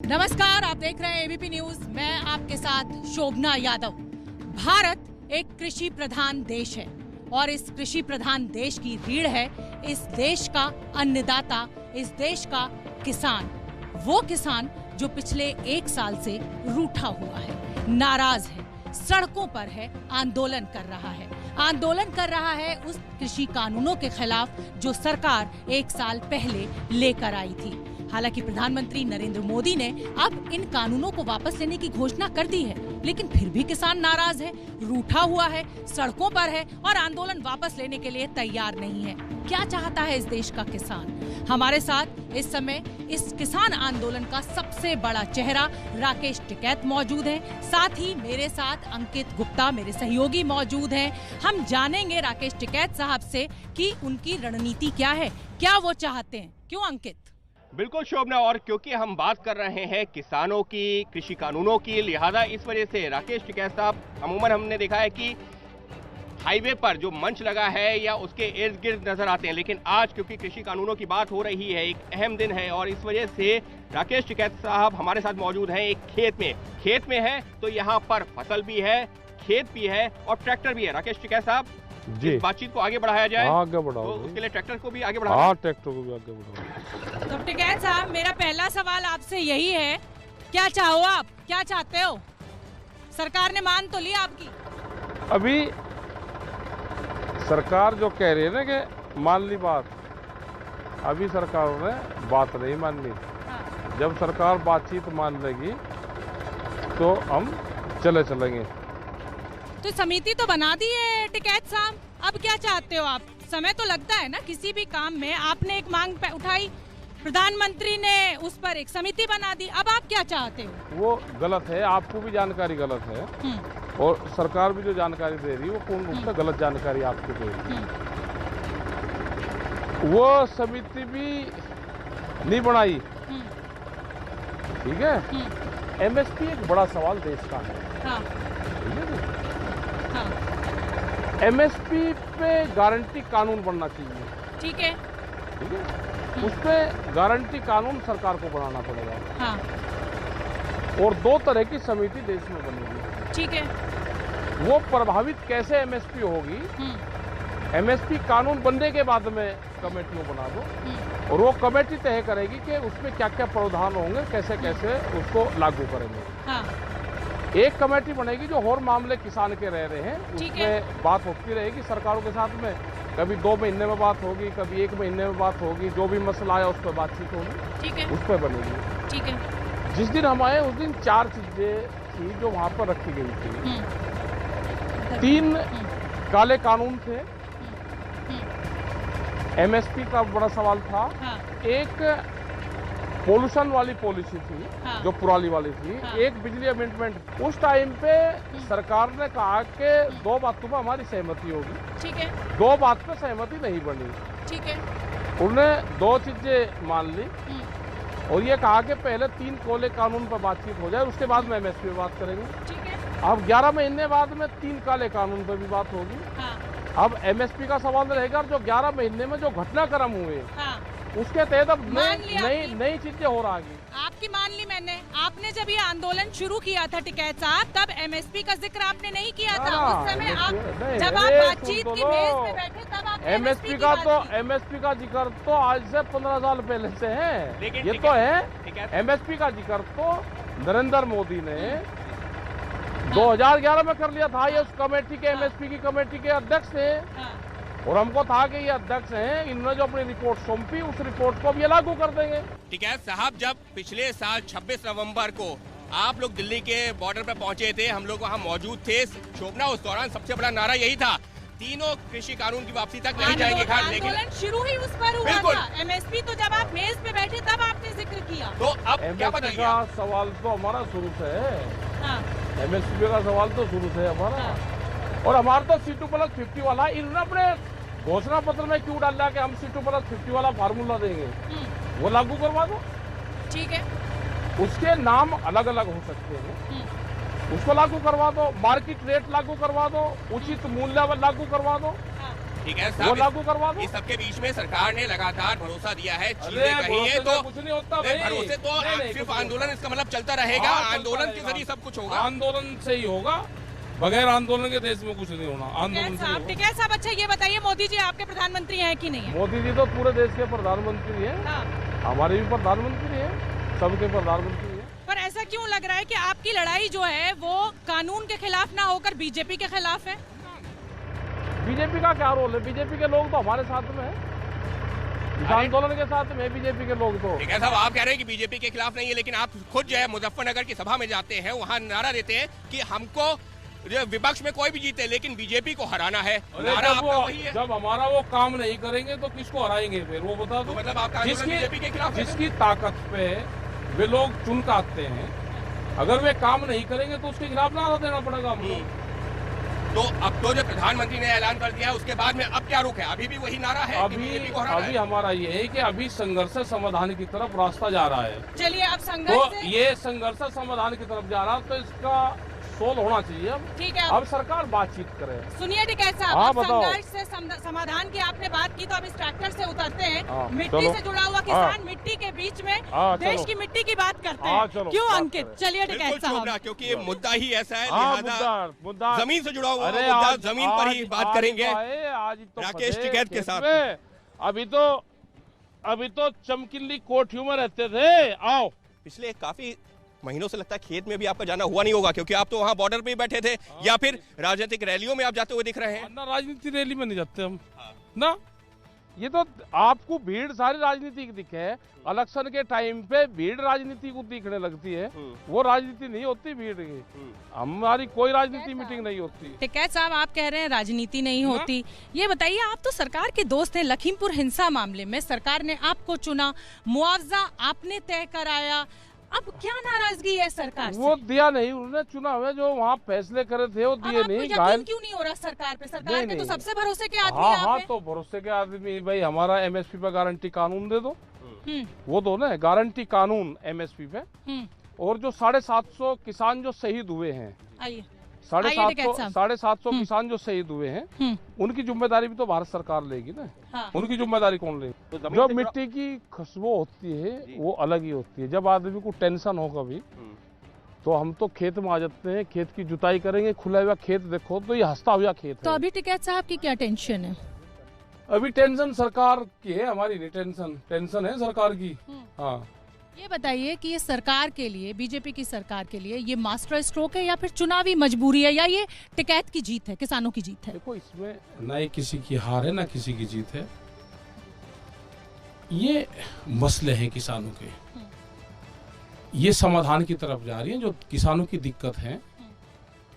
नमस्कार, आप देख रहे हैं एबीपी न्यूज। मैं आपके साथ शोभना यादव। भारत एक कृषि प्रधान देश है और इस कृषि प्रधान देश की रीढ़ है इस देश का अन्नदाता, इस देश का किसान। वो किसान जो पिछले 1 साल से रूठा हुआ है, नाराज है, सड़कों पर है, आंदोलन कर रहा है। आंदोलन कर रहा है उस कृषि कानूनों के खिलाफ जो सरकार 1 साल पहले लेकर आई थी। हालांकि प्रधानमंत्री नरेंद्र मोदी ने अब इन कानूनों को वापस लेने की घोषणा कर दी है, लेकिन फिर भी किसान नाराज है, रूठा हुआ है, सड़कों पर है और आंदोलन वापस लेने के लिए तैयार नहीं है। क्या चाहता है इस देश का किसान? हमारे साथ इस समय इस किसान आंदोलन का सबसे बड़ा चेहरा राकेश टिकैत मौजूद है। साथ ही मेरे साथ अंकित गुप्ता, मेरे सहयोगी मौजूद हैं। हम जानेंगे राकेश टिकैत साहब से कि उनकी रणनीति क्या है, क्या वो चाहते हैं। क्यों अंकित? बिल्कुल शोभना, और क्योंकि हम बात कर रहे हैं किसानों की, कृषि कानूनों की, लिहाजा इस वजह से राकेश टिकैत साहब, अमूमन हमने देखा है कि हाईवे पर जो मंच लगा है या उसके इर्द गिर्द नजर आते हैं, लेकिन आज क्योंकि कृषि कानूनों की बात हो रही है, एक अहम दिन है और इस वजह से राकेश टिकैत साहब हमारे साथ मौजूद हैं एक खेत में है। तो यहाँ पर फसल भी है, खेत भी है और ट्रैक्टर भी है। राकेश टिकैत साहब जी, इस बातचीत को आगे बढ़ाया जाए, आगे बढ़ाओ, तो उसके लिए ट्रैक्टर को भी आगे बढ़ाओ। हाँ, ट्रैक्टर को भी आगे बढ़ाओ। तो टिकैत साहब, मेरा पहला सवाल आपसे यही है, क्या चाहो आप, क्या चाहते हो? सरकार ने मान तो ली आपकी? अभी सरकार जो कह रही है ना कि मान ली बात, अभी सरकार ने बात नहीं मान ली। हाँ। जब सरकार बातचीत मान लेगी तो हम चलेंगे। तो समिति तो बना दी है टिकैत साहब, अब क्या चाहते हो आप? समय तो लगता है ना किसी भी काम में। आपने एक मांग उठाई, प्रधानमंत्री ने उस पर एक समिति बना दी, अब आप क्या चाहते हो? वो गलत है, आपको भी जानकारी गलत है और सरकार भी जो जानकारी दे रही है वो पूर्ण रूप से गलत जानकारी आपको दे रही है। वो समिति भी नहीं बनाई, ठीक है। एमएसपी एक बड़ा सवाल देश का है। हाँ। हाँ। एमएसपी पे गारंटी कानून बनना चाहिए, ठीक है। ठीक है। उस पे गारंटी कानून सरकार को बनाना पड़ेगा। हाँ। और 2 तरह की समिति देश में बनेगी, ठीक है। वो प्रभावित कैसे एमएसपी होगी, एमएसपी कानून बनने के बाद में कमेटियों बना दो और वो कमेटी तय करेगी कि उसमें क्या क्या प्रावधान होंगे, कैसे कैसे उसको लागू करेंगे। हाँ। एक कमेटी बनेगी जो और मामले किसान के रह रहे हैं, उसमें बात होती रहेगी सरकारों के साथ में। कभी 2 महीने में बात होगी, कभी 1 महीने में बात होगी, जो भी मसला आया उस पर बातचीत होगी, ठीक है, उस पर बनेगी। ठीक है। जिस दिन हम आए उस दिन 4 चीजें थी जो वहां पर रखी गई थी। 3 काले कानून थे, एमएसपी का बड़ा सवाल था। हाँ। एक पोल्यूशन वाली पॉलिसी थी, हाँ। जो पुरानी वाली थी। हाँ। एक बिजली अमेंडमेंट। उस टाइम पे सरकार ने कहा कि 2 बातों पर हमारी सहमति होगी, ठीक है। 2 बात पे सहमति नहीं बनी, ठीक है। उन्होंने 2 चीजें मान ली और ये कहा कि पहले 3 कोले कानून पर बातचीत हो जाए, उसके बाद में एमएसपी पे बात करेंगे, ठीक है। अब 11 महीने बाद में 3 काले कानून पर भी बात होगी। हाँ। अब एमएसपी का सवाल रहेगा, जो 11 महीने में जो घटनाक्रम हुए, हाँ। उसके तहत अब नई चीजें हो रही। आपकी मान ली मैंने। आपने जब ये आंदोलन शुरू किया था टिकैत साहब, तब एमएसपी का जिक्र आपने नहीं किया था। उस समय जब आप बातचीत की मेज पे बैठे तब आप एमएसपी का जिक्र तो आज से 15 साल पहले से है। ये तो है, एमएसपी का जिक्र तो नरेंद्र मोदी ने 2011 में कर लिया था। ये उस कमेटी के, एमएसपी की कमेटी के अध्यक्ष हैं और हमको था कि ये अध्यक्ष हैं, इन्होंने जो अपनी रिपोर्ट सौंपी उस रिपोर्ट को भी लागू कर देंगे। टिकैत साहब, जब पिछले साल 26 नवंबर को आप लोग दिल्ली के बॉर्डर पर पहुंचे थे, हम लोग वहां मौजूद थे, शोभना, उस दौरान सबसे बड़ा नारा यही था, तीनों कृषि कानून की वापसी तक नहीं जाएंगे। आंदोलन शुरू ही उस पर हुआ था। एमएसपी तो जब आप मेज पे बैठे तब आपने जिक्र किया। तो अब क्या एमएसपी का सवाल तो हमारा शुरू से है। हाँ। एमएसपी का सवाल तो शुरू से है हमारा। और हमारा तो C2+50 वाला, इन्होंने अपने घोषणा पत्र में क्यों डाला कि हम C2+50 वाला फार्मूला देंगे, वो लागू करवा दो, ठीक है। उसके नाम अलग अलग हो सकते हैं, उसको लागू करवा दो। मार्केट रेट लागू करवा दो, उचित मूल्य लागू करवा दो। ठीक है, वो लागू करवा दो। इस सबके बीच में सरकार ने लगातार भरोसा दिया है, चीजें कही है, तो कुछ नहीं होता भाई। भरोसे तो सिर्फ आंदोलन, इसका मतलब चलता रहेगा, आंदोलन के जरिए सब कुछ होगा, आंदोलन से ही होगा, बगैर आंदोलन के देश में कुछ नहीं होना। आंदोलन से ठीक है साहब। अच्छा ये बताइए, मोदी जी आपके प्रधानमंत्री हैं कि नहीं है? मोदी जी तो पूरे देश के प्रधानमंत्री हैं, हमारे भी प्रधानमंत्री हैं, सबके प्रधानमंत्री हैं। पर ऐसा क्यों लग रहा है कि आपकी लड़ाई जो है वो कानून के खिलाफ ना होकर बीजेपी के खिलाफ है? बीजेपी का क्या रोल है? बीजेपी के लोग तो हमारे साथ में है, इस आंदोलन के साथ में बीजेपी के लोग तो। ठीक है साहब, आप कह रहे हैं कि बीजेपी के खिलाफ नहीं है, लेकिन आप खुद जो है मुजफ्फरनगर की सभा में जाते हैं, वहाँ नारा देते हैं कि हमको विपक्ष में कोई भी जीते लेकिन बीजेपी को हराना है। नारा आपका वही है। जब हमारा वो काम नहीं करेंगे तो किसको हराएंगे फिर, वो बता दो। मतलब आपका बीजेपी के खिलाफ, जिसकी ताकत पे वे लोग चुन काटते हैं, अगर वे काम नहीं करेंगे तो उसके खिलाफ नारा देना पड़ेगा हमको। तो अब तो जो प्रधानमंत्री ने ऐलान कर दिया है, उसके बाद में अब क्या रुख है? अभी भी वही नारा है? अभी हमारा ये है कि अभी संघर्ष समाधान की तरफ रास्ता जा रहा है। चलिए अब संघर्ष, तो ये संघर्ष समाधान की तरफ जा रहा है, तो इसका सोल होना चाहिए। अब ठीक है, अब सरकार बातचीत करे। सुनिए टिकैत साहब, संघर्ष से समाधान की आपने बात की, तो अब इस ट्रैक्टर से उतरते हैं, मिट्टी से जुड़ा हुआ किसान, मिट्टी के बीच में देश की मिट्टी की बात करते हैं, क्यों अंकित? चलिए टिकैत साहब, क्योंकि ये मुद्दा ही ऐसा है, मुद्दा जमीन से जुड़ा हुआ मुद्दा, जमीन पर ही बात करेंगे आज राकेश टिकैत के साथ। अभी तो चमकीली कोठियों में रहते थे। आओ, पिछले काफी महीनों से लगता है खेत में भी आपका जाना हुआ नहीं होगा, क्योंकि आप तो वहाँ बॉर्डर पे ही बैठे थे, या फिर राजनीतिक रैलियों में आप जाते हुए दिख रहे हैं। ना, राजनीतिक रैली में नहीं जाते हम ना। ये तो आपको भीड़ सारी राजनीतिक दिखे, इलेक्शन के टाइम पे भीड़ राजनीति को दिखने लगती है, वो राजनीति नहीं होती भीड़ की। हमारी कोई राजनीति मीटिंग नहीं होती। टिकैत साहब, आप कह रहे हैं राजनीति नहीं होती, ये बताइए, आप तो सरकार के दोस्त हैं। लखीमपुर हिंसा मामले में सरकार ने आपको चुना, मुआवजा आपने तय कराया, अब क्या नाराजगी है सरकार से? वो दिया नहीं, उन्होंने चुना हुआ, जो वहाँ फैसले करे थे वो दिए नहीं। यकीन क्यों नहीं हो रहा सरकार पे? सरकार के तो सबसे भरोसे के आदमी आप हैं। तो भरोसे के आदमी भाई, हमारा एमएसपी पे गारंटी कानून दे दो, वो दो ना, गारंटी कानून एमएसपी पे। और जो 750 किसान जो शहीद हुए हैं, 750 किसान जो शहीद हुए हैं, उनकी जिम्मेदारी भी तो भारत सरकार लेगी ना। उनकी जिम्मेदारी कौन लेगी? जो मिट्टी की खुशबू होती है वो अलग ही होती है। जब आदमी को टेंशन हो कभी, तो हम तो खेत में आ जाते हैं, खेत की जुताई करेंगे, खुला हुआ खेत देखो तो ये हंसता हुआ खेत है। तो अभी टिकैत साहब की क्या टेंशन है? अभी टेंशन सरकार की है, हमारी नहीं टेंशन है सरकार की। हाँ, ये बताइए कि ये सरकार के लिए, बीजेपी की सरकार के लिए ये मास्टर स्ट्रोक है या फिर चुनावी मजबूरी है, या ये टिकैत की जीत है, किसानों की जीत है? देखो, इसमें ना ही किसी की हार है ना किसी की जीत है। ये मसले हैं किसानों के, ये समाधान की तरफ जा रही है। जो किसानों की दिक्कत है,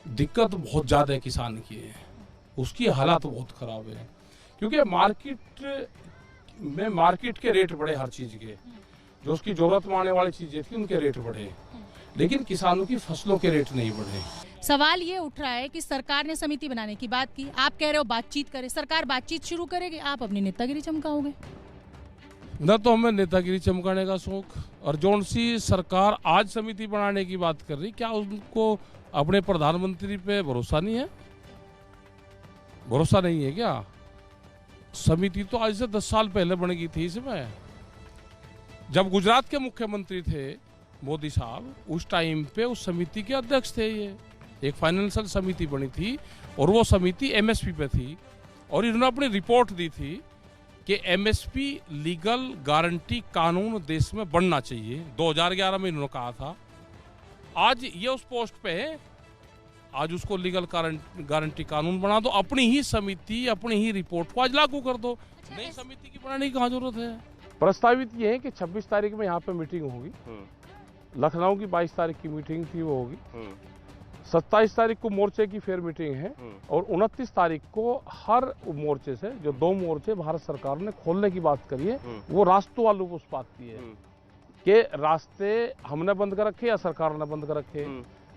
दिक्कत बहुत ज्यादा है किसान की है, उसकी हालात बहुत खराब है, क्योंकि मार्केट के रेट बढ़े हर चीज के, जो उसकी जरूरत में आने वाली चीजें थी उनके रेट बढ़े, लेकिन किसानों की फसलों के रेट नहीं बढ़े। सवाल ये उठ रहा है कि सरकार ने समिति बनाने की बात की, आप कह रहे हो बातचीत करे, सरकार बातचीत शुरू करेगी, आप अपनी नेतागिरी चमकाओगे? न तो हमें नेतागिरी चमकाने का शौक, और जौन सी सरकार आज समिति बनाने की बात कर रही, क्या उनको अपने प्रधानमंत्री पे भरोसा नहीं है? भरोसा नहीं है क्या? समिति तो आज से 10 साल पहले बन गई थी। इसमें जब गुजरात के मुख्यमंत्री थे मोदी साहब, उस टाइम पे उस समिति के अध्यक्ष थे। ये एक फाइनेंशियल समिति बनी थी और वो समिति एमएसपी पे थी, और इन्होंने अपनी रिपोर्ट दी थी कि एमएसपी लीगल गारंटी कानून देश में बनना चाहिए। 2011 में इन्होंने कहा था। आज ये उस पोस्ट पे है, आज उसको लीगल गारंटी कानून बना दो, अपनी ही समिति, अपनी ही रिपोर्ट को आज लागू कर दो। नई समिति की बनाने की कहाँ जरूरत है? प्रस्तावित ये है कि 26 तारीख में यहाँ पे मीटिंग होगी, लखनऊ की 22 तारीख की मीटिंग थी वो होगी, 27 तारीख को मोर्चे की फिर मीटिंग है, और 29 तारीख को हर मोर्चे से, जो 2 मोर्चे भारत सरकार ने खोलने की बात करी है, वो रास्तों वालों को उस बात की है कि रास्ते हमने बंद कर रखे या सरकार ने बंद कर रखे।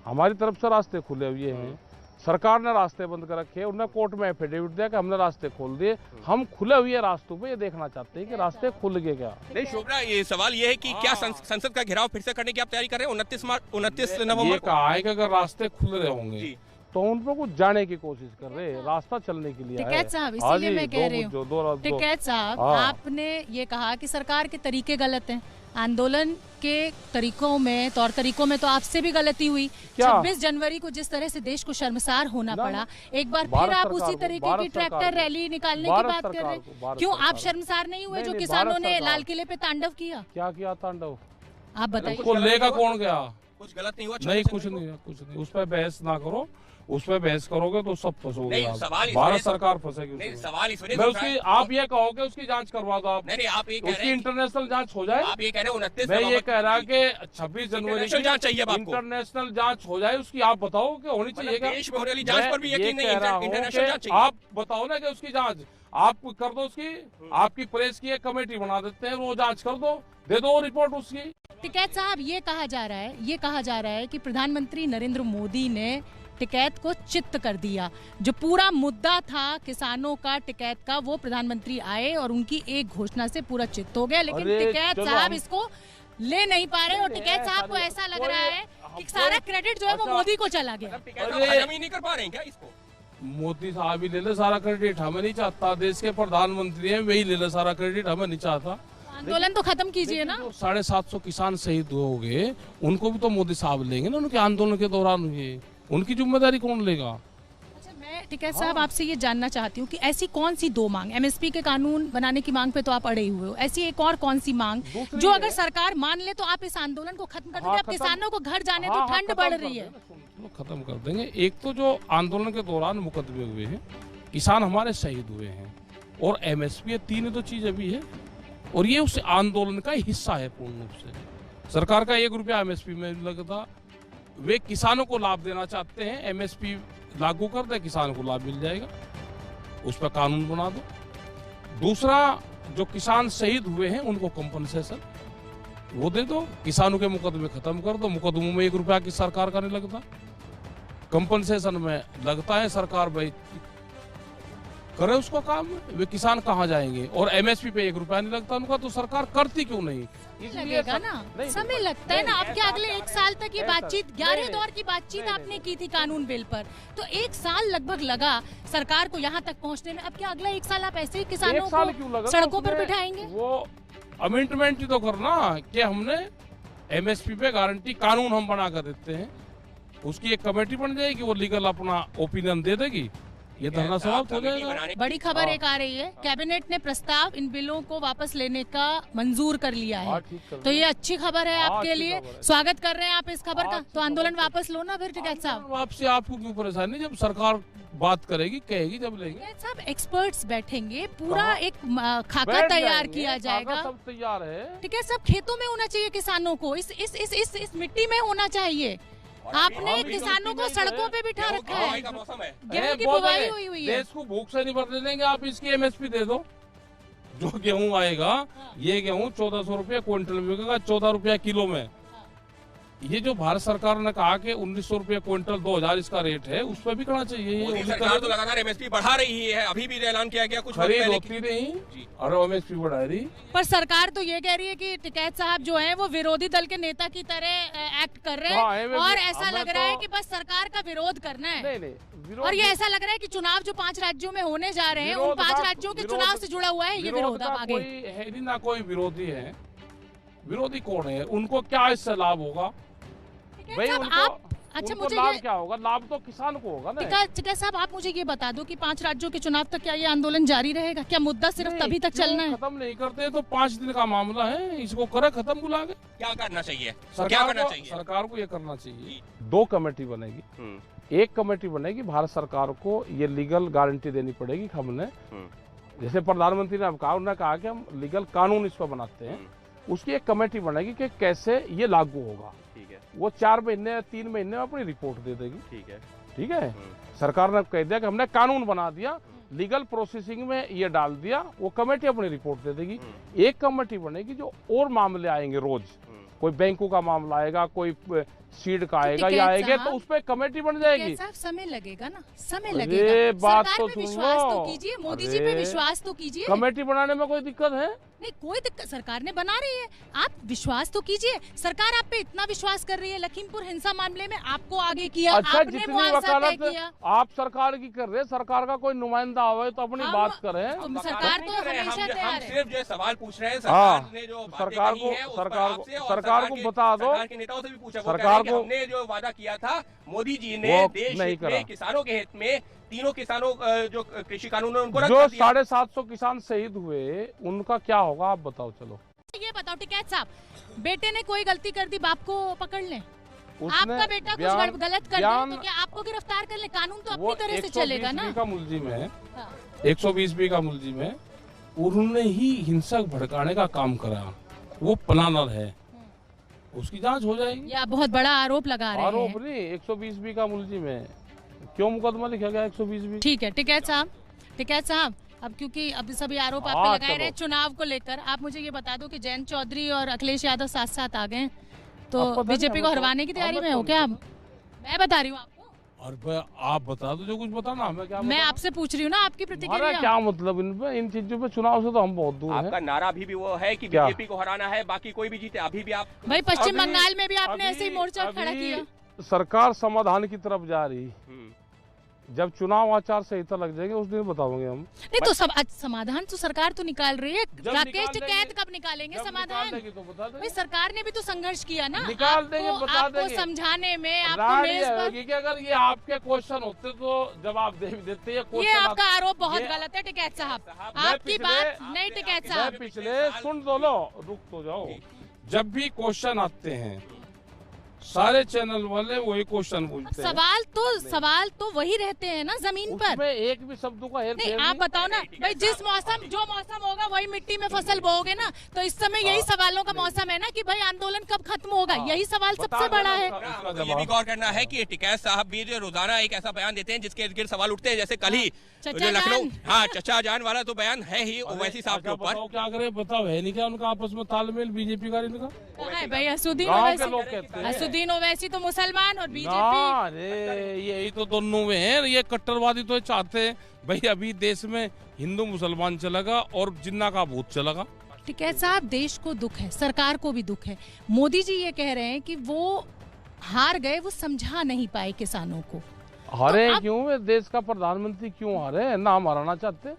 हमारी तरफ से रास्ते खुले हुए हैं, सरकार ने रास्ते बंद कर रखे, उन्होंने कोर्ट में एफिडेविट दिया कि हमने रास्ते खोल दिए, हम खुले हुए रास्तों पे ये देखना चाहते हैं कि रास्ते खुल गए क्या। नहीं शोभना, ये सवाल ये है कि क्या संसद का घेराव फिर से करने की आप तैयारी कर रहे हैं 29 नवंबर? ये कहा है कि अगर रास्ते खुल रहे होंगे तो उन पर कुछ जाने की कोशिश कर रहे हैं, रास्ता चलने के लिए टिकैत साहब, इसीलिए मैं कह रही हूँ टिकैत साहब, आपने ये कहा कि सरकार के तरीके गलत हैं, आंदोलन के तरीकों में, तौर तरीकों में तो आपसे भी गलती हुई। 26 जनवरी को जिस तरह से देश को शर्मसार होना पड़ा, एक बार फिर आप उसी तरीके की ट्रैक्टर रैली निकालने की बात कर रहे हैं। क्यों आप शर्मसार नहीं हुए जो किसानों ने लाल किले पे तांडव किया? क्या किया तांडव? आप बताइए। उसको लेगा कौन गया? कुछ गलत नहीं हुआ? नहीं, कुछ नहीं। उस पर बहस ना करो, उस पर बहस करोगे तो सब फंसोगे। भारत सरकार फंसेगी। सवाल इस वजह मैं उसकी, आप ये कहोगे उसकी जांच करवा दो आप। नहीं, आप ये कह रहे उसकी इंटरनेशनल जांच हो जाए। आप ये कह रहे हैं 29, मैं ये कह रहा कि 26 जनवरी की जांच चाहिए आपको। इंटरनेशनल जांच हो जाए उसकी। आप बताओ कि होनी चाहिए क्या? देश में होने वाली जांच पर भी यकीन नहीं, इंटरनेशनल जांच चाहिए। आप बताओ ना कि उसकी जांच आप कर दो उसकी। आपकी प्रेस की एक कमेटी बना देते हैं, वो जांच कर दो, दे दो रिपोर्ट उसकी। टिकैत साहब, ये कहा जा रहा है कि प्रधानमंत्री नरेंद्र मोदी ने टिकैत को चित्त कर दिया। जो पूरा मुद्दा था किसानों का, टिकैत का, वो प्रधानमंत्री आए और उनकी एक घोषणा से पूरा चित्त हो गया। लेकिन टिकैत साहब इसको ले नहीं पा रहे और टिकैत साहब को ऐसा लग रहा है कि सारा क्रेडिट जो है वो मोदी को चला गया। हजम ही नहीं कर पा रहे हैं क्या इसको? मोदी साहब ही ले ले सारा क्रेडिट, हमें नहीं चाहता। देश के प्रधानमंत्री हैं, वही ले ले सारा क्रेडिट, हमें नहीं चाहता। आंदोलन तो खत्म कीजिए ना। 750 किसान शहीद हो गए, उनको भी तो मोदी साहब लेंगे ना, उनके आंदोलन के दौरान हुए। उनकी जिम्मेदारी कौन लेगा? अच्छा, मैं टिकैत साहब आपसे ये जानना चाहती हूँ कि ऐसी कौन सी दो मांग, एमएसपी के कानून बनाने की मांग पे तो आप अड़े हुए हो, ऐसी एक और कौन सी मांग जो अगर सरकार मान ले तो आप इस आंदोलन को खत्म कर देंगे? अब किसानों को घर जाने तो ठंड बढ़ रही है। खत्म कर देंगे। एक तो जो आंदोलन के दौरान मुकदमे हुए हैं, किसान हमारे शहीद हुए हैं, और एमएसपी, ये तीन तो चीज अभी है, और ये उस आंदोलन का हिस्सा है पूर्ण रूप से। सरकार का 1 रुपया एमएसपी में लगता, वे किसानों को लाभ देना चाहते हैं। एमएसपी लागू कर दे, किसानों को लाभ मिल जाएगा, उस पर कानून बना दो। दूसरा, जो किसान शहीद हुए हैं उनको कंपनसेशन वो दे दो, किसानों के मुकदमे खत्म कर दो। मुकदमों में 1 रुपया की सरकार का नहीं लगता, कंपनसेशन में लगता है। सरकार भाई करे उसको काम, वे किसान कहाँ जाएंगे? और एमएसपी पे 1 रुपया नहीं लगता उनका, तो सरकार करती क्यों नहीं? लगेगा ना, समय लगता है ना। अब क्या अगले 1 साल तक ये बातचीत, 11वें दौर की बातचीत आपने की थी कानून बिल पर, तो 1 साल लगभग लगा सरकार को यहाँ तक पहुँचने में। अब क्या अगला 1 साल आप ऐसे ही किसानों को सड़कों पर बिठाएंगे? वो अमेंडमेंट ही तो करना कि हमने एमएसपी पे गारंटी कानून हम बना कर देते हैं, उसकी एक कमेटी बन जाएगी, वो लीगल अपना ओपिनियन दे देगी, ये धरना समाप्त हो जाएगा। बड़ी खबर एक आ रही है, कैबिनेट ने प्रस्ताव इन बिलों को वापस लेने का मंजूर कर लिया है, तो ये अच्छी खबर है आपके लिए। स्वागत कर रहे हैं आप इस खबर का। तो आंदोलन वापस लो ना फिर टिकैत साहब। आपसे आपको क्यों परेशानी? जब सरकार बात करेगी, कहेगी, जब लेंगे। टिकैत साहब, एक्सपर्ट्स बैठेंगे, पूरा एक खाका तैयार किया जाएगा। सब तैयार है। टिकैत साहब, खेतों में होना चाहिए किसानों को, इस मिट्टी में होना चाहिए। आपने किसानों को सड़कों पे बिठा रखा है, गेहूं की बुवाई हुई है। देश को भूख से नहीं मरने देंगे, आप इसकी एमएसपी दे दो। जो गेहूं आएगा, ये गेहूं 1400 रुपया क्विंटल में बिकेगा, 14 रुपया किलो में। ये जो भारत सरकार ने कहा कि 1900 रुपया क्विंटल 2000 इसका रेट है, उस पर भी करना चाहिए। सरकार तो लगातार एमएसपी बढ़ा रही है, अभी भी ऐलान किया गया कुछ खरीद होती नहीं और एमएसपी बढ़ा रही। पर सरकार तो ये कह रही है कि टिकैत साहब जो है वो विरोधी दल के नेता की तरह एक्ट कर रहे हैं, और ऐसा लग रहा है कि बस सरकार का विरोध करना है। और ये ऐसा लग रहा है कि चुनाव जो 5 राज्यों में होने जा रहे हैं, उन 5 राज्यों के चुनाव से जुड़ा हुआ है ये विरोध। अब आगे है नहीं ना कोई विरोधी है। विरोधी कौन है? उनको क्या इससे लाभ होगा भाई? अच्छा, मुझे लाभ क्या होगा? लाभ तो किसान को होगा ना। टिकैत साहब, आप मुझे ये बता दो कि 5 राज्यों के चुनाव तक क्या ये आंदोलन जारी रहेगा? क्या मुद्दा सिर्फ तभी तक चलना है? खत्म नहीं करते तो 5 दिन का मामला है, इसको करे खत्म। बुला के क्या करना चाहिए? सरकार को ये करना चाहिए। 2 कमेटी बनेगी। एक कमेटी बनेगी, भारत सरकार को ये लीगल गारंटी देनी पड़ेगी। हमने जैसे प्रधानमंत्री ने कहा, उन्होंने कहा कि हम लीगल कानून इस पर बनाते हैं, उसकी एक कमेटी बनेगी कि कैसे ये लागू होगा। वो 4 महीने या 3 महीने में अपनी रिपोर्ट दे देगी। ठीक है। सरकार ने कह दिया कि हमने कानून बना दिया, लीगल प्रोसेसिंग में ये डाल दिया, वो कमेटी अपनी रिपोर्ट दे देगी। एक कमेटी बनेगी जो और मामले आएंगे रोज, कोई बैंकों का मामला आएगा, कोई सीड का आएगा या आएगा तो उस पर कमेटी बन जाएगी। साहब समय लगेगा ना, समय अरे लगेगा। बात सरकार तो पे सुन विश्वास लो। तो कीजिए, मोदी जी पे विश्वास तो कीजिए। कमेटी बनाने में कोई दिक्कत है? नहीं, कोई दिक्कत सरकार ने बना रही है, आप विश्वास तो कीजिए। सरकार आप पे इतना विश्वास कर रही है, लखीमपुर हिंसा मामले में आपको आगे किया, अच्छा, आपने जितनी मुआवजा तय वकालत किया। आप सरकार की कर रहे हैं, सरकार का कोई नुमाइंदा आवे तो अपनी बात करें। सरकार तो हमेशा तैयार है। सिर्फ जो सवाल पूछ रहे हैं, हाँ, सरकार ने जो सरकार को बता दो, सरकार के नेताओं से भी पूछा, सरकार को हमने जो वादा किया था मोदी जी ने देश हित में, किसानों के हित में, तीनों किसानों जो कृषि कानून है उनको रद्द कर दिया। 750 किसान शहीद हुए, उनका क्या होगा आप बताओ। चलो ये बताओ टिकैत साहब, बेटे ने कोई गलती कर दी, बाप को पकड़ लें? आपका बेटा कुछ गलत कर दे तो क्या आपको गिरफ्तार कर ले? कानून तो अपनी तरह से चलेगा ना। 120 का मुलजिम है, 120 का मुलजिम है, उन्होंने ही हिंसक भड़काने का काम करा, वो प्लानर है, उसकी जांच हो जाएगी। या बहुत बड़ा आरोप लगा रहे हैं। आरोप नहीं, 120 का मुलजिम है, क्यों मुकदमा लिखा गया 120? ठीक है टिकैत साहब, अब क्योंकि अब सभी आरोप आप पे लगाए रहे चुनाव को लेकर, आप मुझे ये बता दो कि जयंत चौधरी और अखिलेश यादव साथ साथ आ गए, तो बीजेपी को हरवाने की तैयारी में हो क्या? मैं बता रही हूँ आपको, और आप बता दो जो कुछ बताना। मैं आपसे पूछ रही हूँ ना आपकी प्रतिक्रिया। क्या मतलब इन चीजों पे? चुनाव से तो हम बहुत दूर हैं। आपका नारा अभी भी वो है कि बीजेपी को हराना है, बाकी कोई भी जीते। अभी भी आप भाई पश्चिम बंगाल में भी आपने ऐसे ही मोर्चा खड़ा किया। सरकार समाधान की तरफ जा रही, जब चुनाव आचार संहिता लग जाएगी उस दिन बताओगे हम। नहीं तो समाधान तो सरकार तो निकाल रही है। राकेश टिकैत कब निकालेंगे समाधान? तो बता देंगे। सरकार ने भी तो संघर्ष किया ना, निकाल देंगे, बता देंगे। आपको समझाने में, आपको मेज पर कि अगर ये आपके क्वेश्चन होते तो जवाब देते। ये आपका आरोप बहुत गलत है टिकैत साहब, आपकी बात नहीं टिकैत साहब। पिछले सुन दो लो, रुक तो जाओ। जब भी क्वेश्चन आते हैं सारे चैनल वाले वही क्वेश्चन पूछते हैं। सवाल तो वही रहते हैं ना जमीन पर। उसमें एक भी शब्दों का हेर नहीं, आप बताओ ना भाई, जो मौसम होगा वही मिट्टी में फसल बोओगे ना, तो इस समय यही सवालों का मौसम है ना कि भाई आंदोलन कब खत्म होगा, यही सवाल सबसे बड़ा है। ये भी गौर करना है कि टिकैत साहब भी जो रोजाना एक ऐसा बयान देते हैं जिसके इर्द गिर्द सवाल उठते हैं, जैसे कल ही जो लखनऊ चचा जान वाला तो बयान है ही ओवैसी साहब के ऊपर। क्या करे बताओ, है नहीं क्या उनका आपस में तालमेल बीजेपी का इनका? भाई असुद्दीन ओवैसी तो मुसलमान और बीजेपी, अरे यही तो दोनों में है। ये कट्टरवादी तो चाहते हैं भाई अभी देश में हिंदू मुसलमान चलेगा और जिन्ना का भूत चलेगा। टिकैत साहब, देश को दुख है, सरकार को भी दुख है। मोदी जी ये कह रहे हैं कि वो हार गए, वो समझा नहीं पाए किसानों को। हारे क्यों? देश का प्रधानमंत्री क्यों हारे? ना हम हराना चाहते,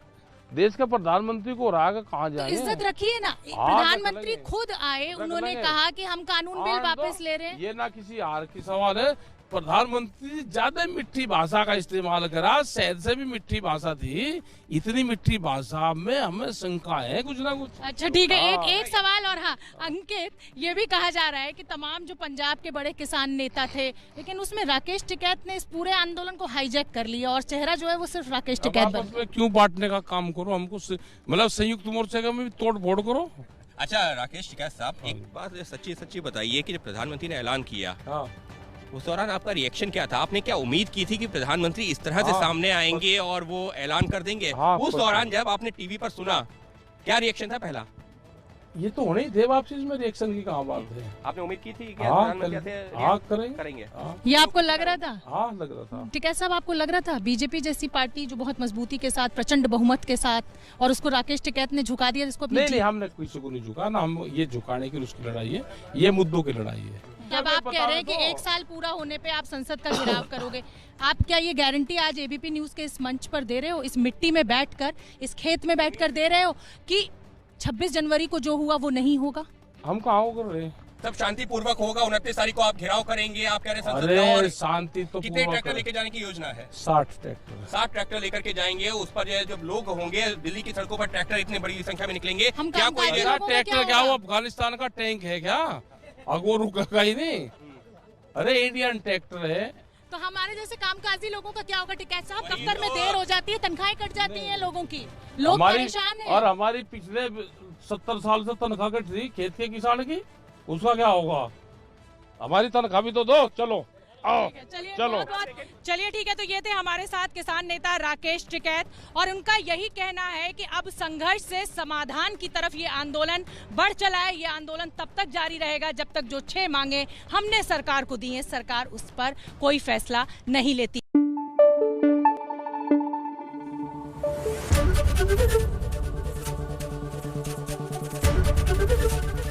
देश के प्रधानमंत्री को हरा कर कहाँ जाएंगे? तो इज्जत रखिए ना, प्रधानमंत्री खुद आए, उन्होंने कहा कि हम कानून बिल वापस ले रहे हैं। ये ना किसी हार की सवाल है। प्रधानमंत्री ज्यादा मिठी भाषा का इस्तेमाल करा, शायद से भी मिठी भाषा थी, इतनी मिठी भाषा में हमें शंका है कुछ ना कुछ। अच्छा ठीक है, एक सवाल और। हाँ अंकित, ये भी कहा जा रहा है कि तमाम जो पंजाब के बड़े किसान नेता थे, लेकिन उसमें राकेश टिकैत ने इस पूरे आंदोलन को हाईजैक कर लिया और चेहरा जो है वो सिर्फ राकेश टिकैत बन गया। क्यों बांटने का काम करो, हमको मतलब संयुक्त मोर्चे का में तोड़ फोड़ करो। अच्छा राकेश टिकैत साहब, एक बात सच्ची बताइए कि जब प्रधानमंत्री ने ऐलान किया उस दौरान आपका रिएक्शन क्या था? आपने क्या उम्मीद की थी कि प्रधानमंत्री इस तरह से सामने आएंगे और वो ऐलान कर देंगे? उस दौरान जब आपने टीवी पर सुना, क्या रिएक्शन था पहला? ये तो होने ही थे, वापसी में रिएक्शन की कहाँ बात है? आपने उम्मीद की थी कि प्रधानमंत्री करेंगे? ये आपको लग रहा था? हाँ लग रहा था। टिकैत साहब, आपको लग रहा था बीजेपी जैसी पार्टी जो बहुत मजबूती के साथ, प्रचंड बहुमत के साथ, और उसको राकेश टिकैत ने झुका दिया जिसको? नहीं, हमने किसी को नहीं झुका ना, हम ये झुकाने की उसकी लड़ाई है, ये मुद्दों की लड़ाई है। जब आप कह रहे हैं कि 1 साल पूरा होने पे आप संसद का घेराव करोगे, आप क्या ये गारंटी आज एबीपी न्यूज के इस मंच पर दे रहे हो, इस मिट्टी में बैठकर, इस खेत में बैठकर दे रहे हो कि 26 जनवरी को जो हुआ वो नहीं होगा? हम कहाँ कर रहे हैं? सब शांतिपूर्वक होगा। 29 तारीख को आप घेराव करेंगे, आप कह रहे हैं अरे शांति तो कितने ट्रैक्टर लेके जाने की योजना है? 60 ट्रैक्टर। 60 ट्रैक्टर लेकर के जाएंगे। उस पर जब लोग होंगे दिल्ली की सड़कों पर, ट्रैक्टर इतनी बड़ी संख्या में निकलेंगे, क्या कोई ट्रैक्टर क्या वो अफगानिस्तान का टैंक है क्या? अगो रुका ही नहीं। अरे इंडियन ट्रैक्टर है। तो हमारे जैसे कामकाजी लोगों का क्या होगा टिकैत साहब? दफ्तर में देर हो जाती है, तनख्वाहें कट जाती हैं लोगों की, लोग परेशान हैं। और हमारी पिछले 70 साल से तनख्वाह कट रही खेत के किसान की, उसका क्या होगा? हमारी तनख्वाह भी तो दो। चलो आओ चलिए चलो। चलिए ठीक है। तो ये थे हमारे साथ किसान नेता राकेश टिकैत, और उनका यही कहना है कि अब संघर्ष से समाधान की तरफ ये आंदोलन बढ़ चला है। ये आंदोलन तब तक जारी रहेगा जब तक जो 6 मांगे हमने सरकार को दी हैं, सरकार उस पर कोई फैसला नहीं लेती।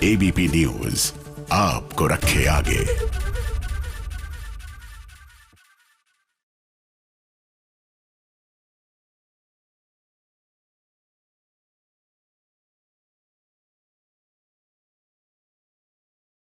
एबीपी न्यूज आपको रखे आगे।